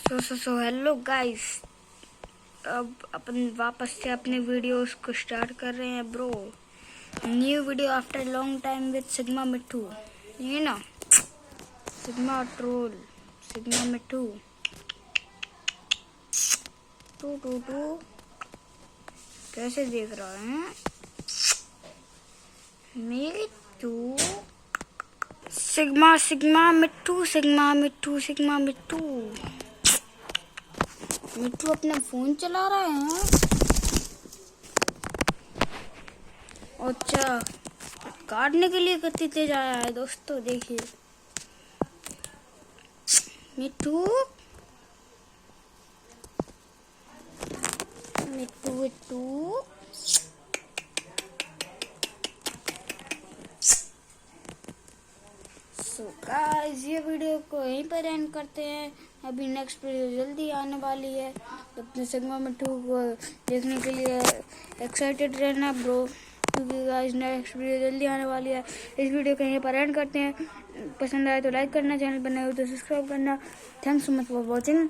So hello guys, अब अपन वापस से अपने वीडियोस को स्टार्ट कर रहे हैं bro. New video after long time with sigma मिट्ठू, ये ना sigma troll, sigma Mitthu to to to. कैसे देख रहा है मिट्ठू? सिग्मा सिग्मा मिट्ठू, सिग्मा मिट्ठू, सिग्मा मिट्ठू। मिट्ठू अपना फोन चला रहा है। अच्छा, काटने के लिए कितनी तेज आया है दोस्तों, देखिए मिट्ठू मिट्ठू मिट्ठू। सो गाइस, ये वीडियो को यहीं पर एंड करते हैं। अभी नेक्स्ट वीडियो जल्दी आने वाली है, तो अपने सिग्मा मिट्ठू को देखने के लिए एक्साइटेड रहना ब्रो, क्योंकि गाइस नेक्स्ट वीडियो जल्दी आने वाली है। इस वीडियो को यहीं पर एंड करते हैं। पसंद आए तो लाइक करना, चैनल पर नए हो तो सब्सक्राइब करना। Thanks so much for watching.